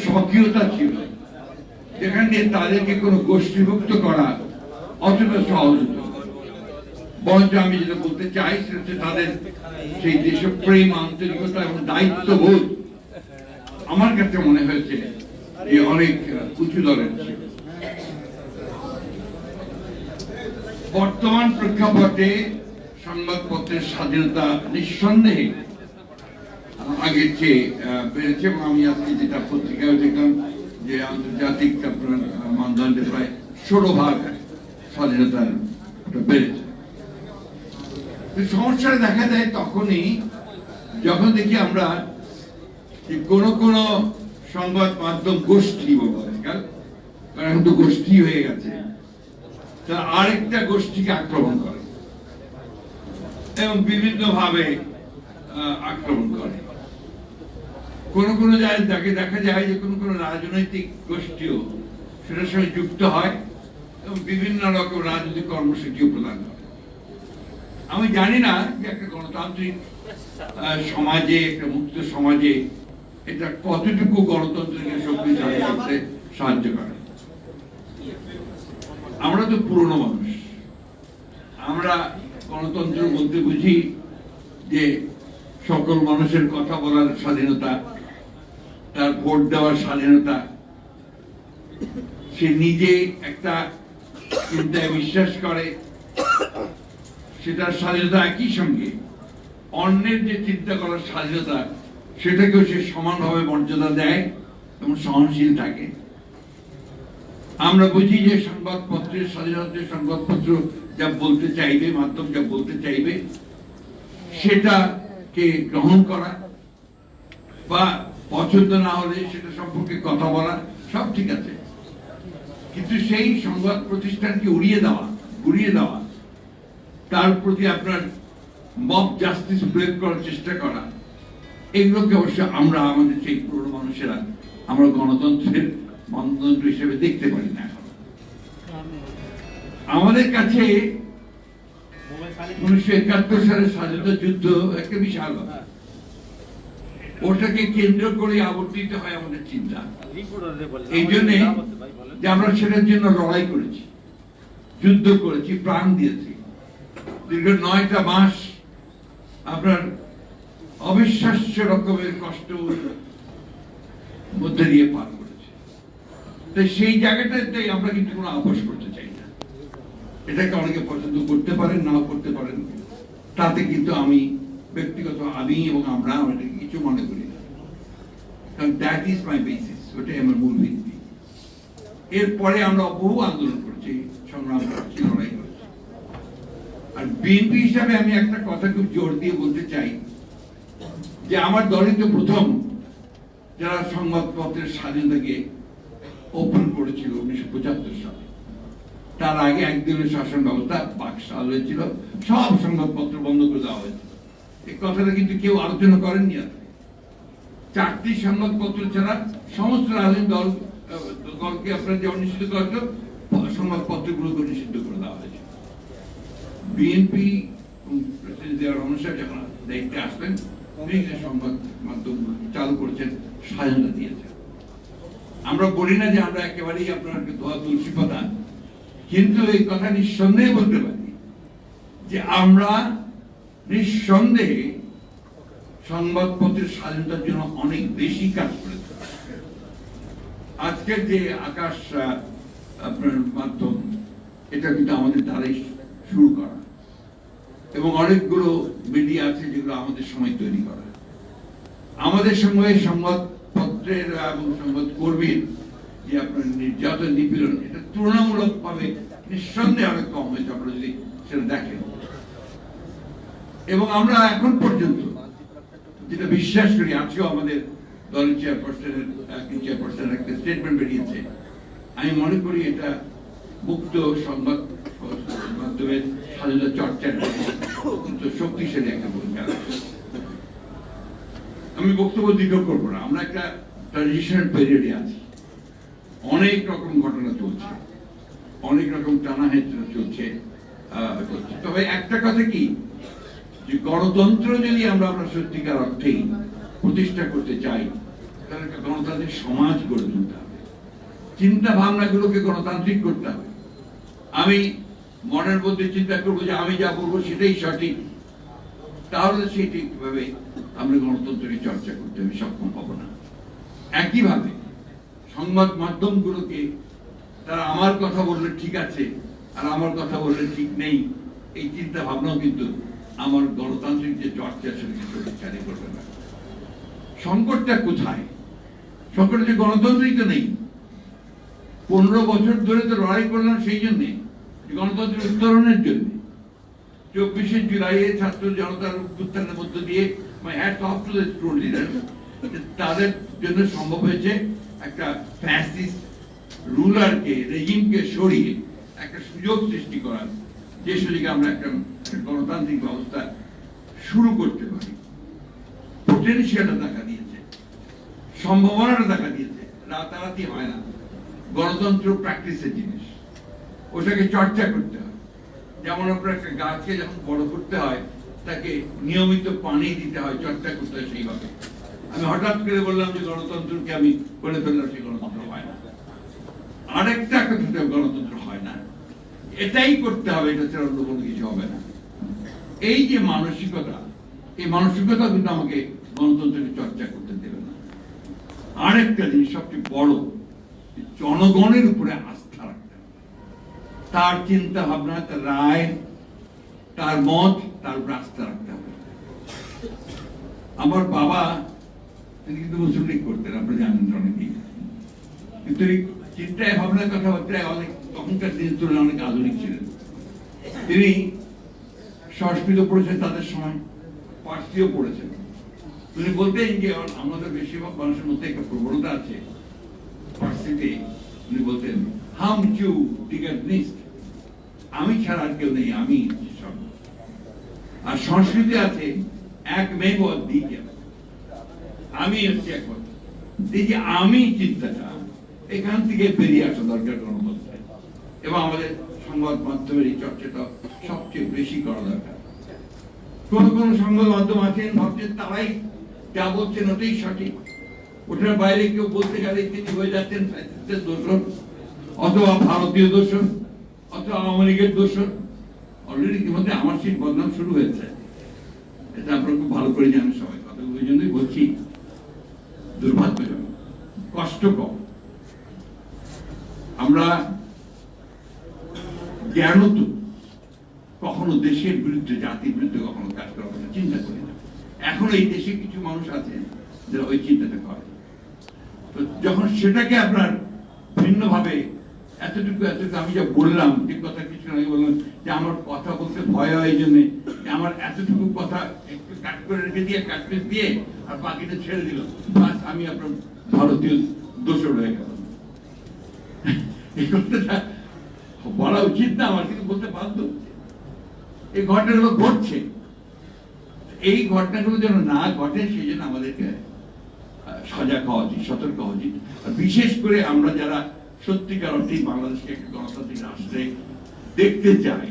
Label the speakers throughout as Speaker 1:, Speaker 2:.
Speaker 1: স্বকীয়তা ছিল, যেখানে তাদেরকে কোনো গোষ্ঠীভুক্ত করা অতটা সহজ হতো। বরঞ্চ আমি যেটা বলতে চাই সেটা হচ্ছে তাদের সেই দেশপ্রেম, আন্তরিকতা এবং দায়িত্ববোধ আমার কাছে মনে হয়েছে যে অনেক উঁচু দরের ছিল। বর্তমান প্রেক্ষাপটে সংবাদপত্রের স্বাধীনতা নিঃসন্দেহে আগের চেয়ে বেড়েছে, এবং আমি আজকে যেটা পত্রিকায় দেখলাম যে আন্তর্জাতিক আপনার মানদণ্ডে প্রায় 16 স্বাধীনতা বেড়েছে। সমস্যাটা দেখা যায় তখনই যখন দেখি আমরা কোন কোন সংবাদ মাধ্যম গোষ্ঠী বলবো আজকাল, কারণ এখন তো গোষ্ঠী হয়ে গেছে, তারা আরেকটা গোষ্ঠীকে আক্রমণ করে এবং বিভিন্ন ভাবে আক্রমণ করে। কোন কোন জায়গায় তাকে দেখা যায় যে কোন কোন রাজনৈতিক গোষ্ঠীও সেটার সঙ্গে যুক্ত হয় এবং বিভিন্ন রকম রাজনৈতিক কর্মসূচিও প্রদান করে। আমি জানি না যে একটা গণতান্ত্রিক সমাজে, একটা মুক্ত সমাজে এটা কতটুকু গণতন্ত্রকে শক্তিশালী করতে সাহায্য করে। আমরা তো পুরনো মানুষ, আমরা গণতন্ত্র বলতে বুঝি যে সকল মানুষের কথা বলার স্বাধীনতা, তার ভোট দেওয়ার স্বাধীনতা, সে নিজে একটা চিন্তায় বিশ্বাস করে সেটার স্বাধীনতা, একই সঙ্গে অন্যের যে চিন্তা করার স্বাধীনতা সেটাকেও সে সমানভাবে মর্যাদা দেয় এবং সহনশীল থাকে। আমরা বুঝি যে সংবাদপত্রের স্বাধীনতা, সংবাদপত্র যা বলতে চাইবে, মাধ্যম যা বলতে চাইবে সেটাকে গ্রহণ করা বা পছন্দ না হলে সেটা সম্পর্কে কথা বলা সব ঠিক আছে, কিন্তু সেই সংবাদ প্রতিষ্ঠানকে উড়িয়ে দেওয়া, তার প্রতি আপনার মব জাস্টিস প্রয়োগ করার চেষ্টা করা, এগুলোকে অবশ্য আমরা আমাদের সেই পুরনো মানুষেরা আমরা গণতন্ত্রের মানদণ্ড হিসেবে দেখতে পারি না। এখন আমাদের কাছে 1971 সালের স্বাধীনতা যুদ্ধ একটা বিশাল ব্যাপার, ওটাকে কেন্দ্র করে আবর্তিত হয় আমাদের চিন্তা। এই জন্যে যে আমরা সেটার জন্য লড়াই করেছি, যুদ্ধ করেছি, প্রাণ দিয়েছি, দীর্ঘ 9টা মাস আপনার অবিশ্বাস্য রকমের কষ্ট মধ্যে দিয়ে পার করেছে। তাই সেই জায়গাটাতে আমরা কিন্তু কোনো আপোষ করতে চাই না। এটাকে অনেকে পছন্দ করতে পারেন, নাও করতে পারেন, তাতে কিন্তু আমি ব্যক্তিগত এবং আমরা এটাকে কিছু মনে করি না, কারণ দ্যাট ইজ মাই বেসিস, ওটাই আমার মূল ভিত্তি। এরপরে আমরা বহু আন্দোলন করছি, সংগ্রাম করছি, লড়াই করছি। আর বিএনপি হিসাবে আমি একটা কথা খুব জোর দিয়ে বলতে চাই যে আমার দলই তো প্রথম যারা সংবাদপত্রের স্বাধীনতাকে ওপেন করেছিল 1975 সালে। তার আগে একদিনের শাসন ব্যবস্থা বাকশাল হয়েছিল, সব সংবাদপত্র বন্ধ করে দেওয়া হয়েছিল। এই কথাটা কিন্তু কেউ আলোচনা করেননি। আর 4টি সংবাদপত্র ছাড়া সমস্ত রাজনৈতিক দলকে আপনার যেমন নিষিদ্ধ করা হয়েছিল, সংবাদপত্রগুলোকে নিষিদ্ধ করে দেওয়া হয়েছিল। বিএনপি প্রেসিডেন্ট জিয়া রহমান সাহেব যখন দায়িত্বে আসলেন, সংবাদ মাধ্যম চালু করেছেন, স্বাধীনতা দিয়েছেন। আমরা বলি না যে আমরা একেবারেই আপনার ধোয়া তুলসী পাতা, কিন্তু এই কথা নিঃসন্দেহে বলতে পারি যে আমরা নিঃসন্দেহে সংবাদপত্রের স্বাধীনতার জন্য অনেক বেশি কাজ করেছি। আজকের যে আকাশ আপনার মাধ্যম, এটা কিন্তু আমাদের দ্বারাই শুরু করা, এবং অনেকগুলো মিডিয়া আছে যেগুলো আমাদের সময় তৈরি করা। আমাদের সময়ে সংবাদপত্রের এবং সংবাদ কর্মীর যে আপনার নির্যাতন, নিপীড়ন, এটা তুলনামূলক ভাবে নিঃসন্দেহে অনেক কম হয়েছে, আপনারা যদি সেটা দেখেন। এবং আমরা এখন পর্যন্ত যেটা বিশ্বাস করি, আজকেও আমাদের দলের চেয়ারপারসন একটা স্টেটমেন্ট বেরিয়েছে, আমি মনে করি এটা মুক্ত সংবাদ মাধ্যমের স্বাধীনতা চর্চার কিন্তু শক্তিশালী একটা ভূমিকা। আমি বক্তব্য দীর্ঘ করবো না, আমরা একটা ট্রানজিশনাল পিরিয়ডে আছি, অনেক রকম ঘটনা চলছে, অনেক রকম টানাহেঁচড়া চলছে। তবে একটা কথা কি, যে গণতন্ত্র যদি আমরা সত্যিকার অর্থেই প্রতিষ্ঠা করতে চাই, গণতান্ত্রিক সমাজ গড়ে তুলতে হবে, চিন্তা ভাবনাগুলোকে গণতান্ত্রিক করতে হবে। আমি মনের মধ্যে চিন্তা করবো যে আমি যা বলবো সেটাই সঠিক, তাহলে সেটি কিভাবে আমরা গণতন্ত্রকে চর্চা করতে হবে সক্ষম হব না। একইভাবে সংবাদ মাধ্যমগুলোকে তারা আমার কথা বললে ঠিক আছে আর আমার কথা বললে ঠিক নেই, এই চিন্তা ভাবনাও কিন্তু আমার গণতান্ত্রিক যে চর্চা সেটাকে শক্তিশালী করবে না। সংকটটা কোথায়? সংকট যে গণতন্ত্রই তো নেই। 15 বছর ধরে তো লড়াই করলাম সেই জন্যে, গণতন্ত্রের উত্তরণের জন্য। 24শে জুলাইয়ে ছাত্র জনতার উত্থানের মধ্য দিয়ে তাদের জন্য সম্ভব হয়েছে একটা ফ্যাসিস্ট রুলারকে, রেজিমকে সরিয়ে একটা সুযোগ সৃষ্টি করার, যে সুযোগে আমরা একটা গণতান্ত্রিক ব্যবস্থা শুরু করতে পারি। পোটেনশিয়ালটা দেখা দিয়েছে, সম্ভাবনাটা দেখা দিয়েছে। রাতারাতি হয় না, গণতন্ত্র প্র্যাকটিসের জিনিস, ওটাকে চর্চা করতে হয়। যেমন আপনার একটা গাছকে যখন বড় করতে হয় তাকে নিয়মিত পানি দিতে হয়, চর্চা করতে হয়। সেইভাবে আমি হঠাৎ করে বললাম যে গণতন্ত্রকে আমি করে ফেললাম, সেই গণতন্ত্র হয় না। আরেকটা কথা, গণতন্ত্র হয় না, এটাই করতে হবে, এটা ছাড়া অন্য কোনো কিছু হবে না। এই যে মানসিকতা, এই মানসিকতা কিন্তু আমাকে গণতন্ত্রকে চর্চা করতে দেবে না। আরেকটা জিনিস সবচেয়ে বড়, জনগণের উপরে আস্থা রাখতে হবে, তার চিন্তা ভাবনা, তার রায়, তার মত, তার উপর আস্থা রাখতে হবে। আমার বাবা তিনি কিন্তু মুসলিম লীগ করতেন, আপনি জানেন অনেকেই, কিন্তু এই চিন্তায় ভাবনার কথাবার্তায় অনেক তখনকার দিনের তুলনায় অনেক আধুনিক ছিলেন। তিনি সংস্কৃত পড়েছেন তাদের সময়, পার্সিও পড়েছেন। তিনি বলতেন যে আমাদের বেশিরভাগ মানুষের মধ্যে একটা প্রবণতা আছে পার্সিতে, উনি বলতেন হাম চু ডিগানিস্ট, আমি ছাড়া আর কেউ নেই, আমি সব। আর সংস্কৃতি আছে এক মেঘ দ্বিতীয়, আমি হচ্ছে একমাত্র। এই যে আমি চিন্তাটা, এখান থেকে বেরিয়ে আসা দরকার গণতন্ত্রে, এবং আমাদের সংবাদ মাধ্যমের এই চর্চাটা সবচেয়ে বেশি করা দরকার। কোন কোন সংবাদ মাধ্যম আছেন ভাবছেন তারাই যা বলছেন ওটাই সঠিক, ওটার বাইরে কেউ বলতে গেলে তিনি হয়ে যাচ্ছেন ফ্যাসিস্টের দোষর, অথবা ভারতীয় দোষর, অথবা আওয়ামী লীগের দোষর। অলরেডি ইতিমধ্যে আমার সেই বদনাম শুরু হয়েছে, এটা আপনারা খুব ভালো করে জানেন সবাই। কথা ওই জন্যই বলছি, দুর্ভাগ্যজনক, কষ্টকর। আমরা জ্ঞানত কখনো দেশের বিরুদ্ধে, জাতির বিরুদ্ধে কখনো কাজ করার কথা চিন্তা করি না। এখন এই দেশে কিছু মানুষ আছে যারা ওই চিন্তাটা করে। তো যখন সেটাকে আপনার ভিন্নভাবে এতটুকু আমি যা বললাম, যে কথা কিছু আগে বললাম যে আমার কথা বলতে ভয় হয়, এই জন্যে আমার এতটুকু কথা একটু কাট করে রেখে দিয়ে, কাটপিস দিয়ে আর বাকিটা ছেড়ে দিল, বাস আমি আপনার ভারতীয় দোষর হয়ে গেল। এই কথাটা বলা উচিত না আমার, কিন্তু বলতে বাধ্য। এই ঘটনাগুলো ঘটছে, এই ঘটনাগুলো যেন না ঘটে সেই জন্য আমাদেরকে সজাগ হওয়া উচিত, সতর্ক হওয়া উচিত। বিশেষ করে আমরা যারা সত্যিকার অর্থেই বাংলাদেশকে একটা গণতান্ত্রিক রাষ্ট্রে দেখতে চাই,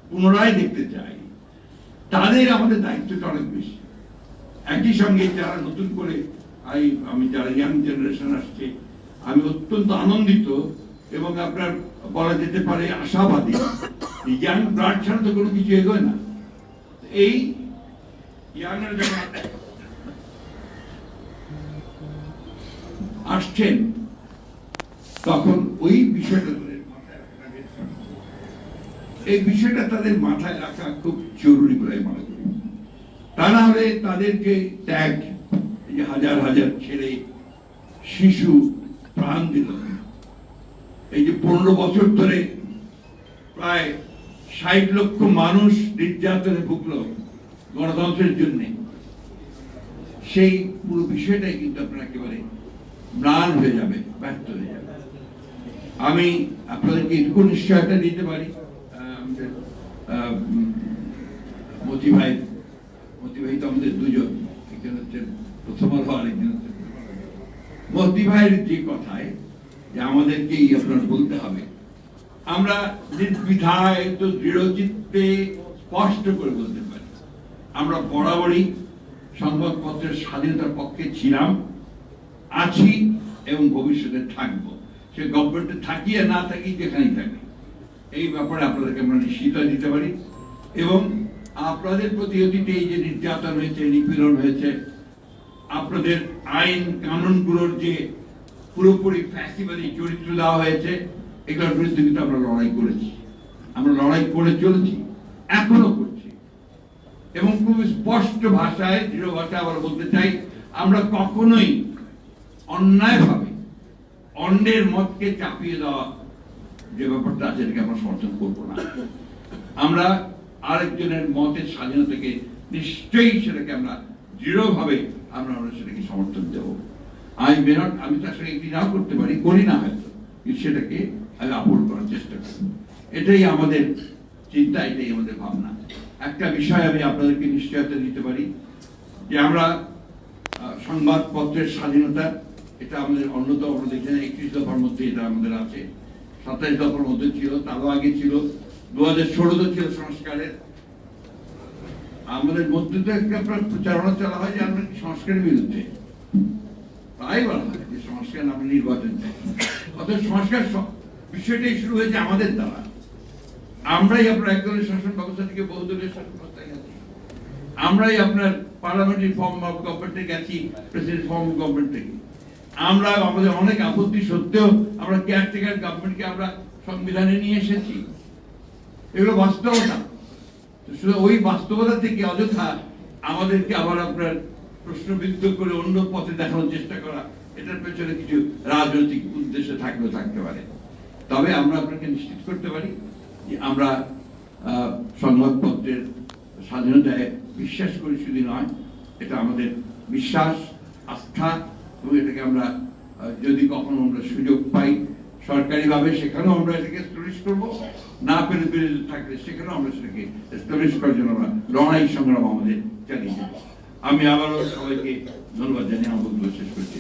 Speaker 1: পুনরায় দেখতে চাই, তাদের আমাদের দায়িত্বটা অনেক বেশি। একই সঙ্গে যারা নতুন করে আমি যারা ইয়াং জেনারেশন আসছে, আমি অত্যন্ত আনন্দিত এবং আপনার বলা যেতে পারে আশাবাদী। ইয়াং ব্লাড ছাড়া তো কোনো কিছু এগোয় না। এই ইয়াংরা যখন আসছেন তখন ওই বিষয়টা এই বিষয়টা তাদের মাথায় রাখা খুব জরুরি বলে মনে করি। তা না হলে তাদেরকে ত্যাগ, এই যে হাজার হাজার ছেলে শিশু প্রাণ দিল, এই যে 15 বছর ধরে প্রায় 60 লক্ষ মানুষ নির্যাতনে ভুগলো গণতন্ত্রের জন্য, সেই পুরো বিষয়টাই কিন্তু আপনার একেবারে ম্লান হয়ে যাবে, ব্যর্থ হয়ে যাবে। আমি আপনাদেরকে এটুকু নিশ্চয়তা দিতে পারি, মতি ভাই তো আমাদের দুজন, একজন হচ্ছে প্রথম আলো আর একজন হচ্ছে মতি ভাইয়ের যে কথায় যে আমাদেরকেই আপনার বলতে হবে, আমরা নির্দ্বিধায় তো দৃঢ়চিত্তে স্পষ্ট করে বলতে পারি আমরা বরাবরই সংবাদপত্রের স্বাধীনতার পক্ষে ছিলাম আছি এবং ভবিষ্যতে থাকবো। সে গভর্নমেন্টে থাকি আর না থাকি, যেখানেই থাকি, এই ব্যাপারে আপনাদেরকে আমরা নিশ্চিত দিতে পারি। এবং আপনাদের প্রতি অতীতে এই যে নির্যাতন হয়েছে, নিপীড়ন হয়েছে, আপনাদের আইন কানুনগুলোর যে পুরোপুরি ফ্যাসিবাদী চরিত্র দেওয়া হয়েছে, এগুলোর বিরুদ্ধে কিন্তু আমরা লড়াই করেছি, আমরা লড়াই করে চলেছি, এখনো করছি। এবং খুব স্পষ্ট ভাষায়, দৃঢ় ভাষায় আবার বলতে চাই, আমরা কখনোই অন্যায়ভাবে অন্যের মতকে চাপিয়ে দেওয়া যে ব্যাপারটা আছে, এটাকে আমরা সমর্থন করবো না। আমরা আরেকজনের মতের স্বাধীনতাকে নিশ্চয়ই সেটাকে আমরা দৃঢ়ভাবে আমরা সেটাকে সমর্থন দেব। আমি তার সঙ্গে একটি নাও করতে পারি, করি না হয়তো, কিন্তু সেটাকে আমি আপন করার চেষ্টা করি। এটাই আমাদের চিন্তা, এটাই আমাদের ভাবনা। একটা বিষয় আমি আপনাদেরকে নিশ্চয়তা দিতে পারি যে আমরা সংবাদপত্রের স্বাধীনতা, এটা আমাদের অন্যতম, আমরা দেখেন 31 দফার মধ্যে এটা আমাদের আছে, 27 দফার মধ্যে ছিল, তারও আগে ছিল, 2016 ছিল সংস্কারের। আমাদের মধ্যে তো একটা প্রচারণা চলা হয় যে আমরা সংস্কারের বিরুদ্ধে, তাই বলা হয় যে সংস্কার আমরা নির্বাচন চাই। অর্থাৎ সংস্কার বিষয়টাই শুরু হয়েছে আমাদের দ্বারা। আমরাই আপনার একদলের শাসন ব্যবস্থা থেকে বহুদলীয় শাসন ব্যবস্থায় গেছি, আমরাই আপনার পার্লামেন্টারি ফর্ম অফ গভর্নমেন্টে গেছি, প্রেসিডেন্ট ফর্ম অফ গভর্নমেন্ট থেকে। আমরা আমাদের অনেক আপত্তি সত্ত্বেও আমরা কেয়ারটেকার গভর্নমেন্টকে আমরা সংবিধানে নিয়ে এসেছি। এগুলো বাস্তবতা। শুধু ওই বাস্তবতা থেকে অযথা আমাদেরকে আবার আপনার প্রশ্নবিদ্ধ করে অন্য পথে দেখানোর চেষ্টা করা, এটার পেছনে কিছু রাজনৈতিক উদ্দেশ্য থাকতে পারে। তবে আমরা আপনাকে নিশ্চিত করতে পারি যে আমরা সংবাদপত্রের স্বাধীনতায় বিশ্বাস করি, শুধু নয়, এটা আমাদের বিশ্বাস, আস্থা, এবং এটাকে আমরা যদি কখনো আমরা সুযোগ পাই সরকারিভাবে, সেখানেও আমরা এটাকে এস্টাবলিশ করবো, না পেরে বিরোধী থাকলে সেখানেও আমরা সেটাকে এস্টাবলিশ করার জন্য আমরা লড়াই সংগ্রাম আমাদের চালিয়ে যাব। আমি আবারও সবাইকে ধন্যবাদ জানিয়ে আমার বক্তব্য শেষ করছি।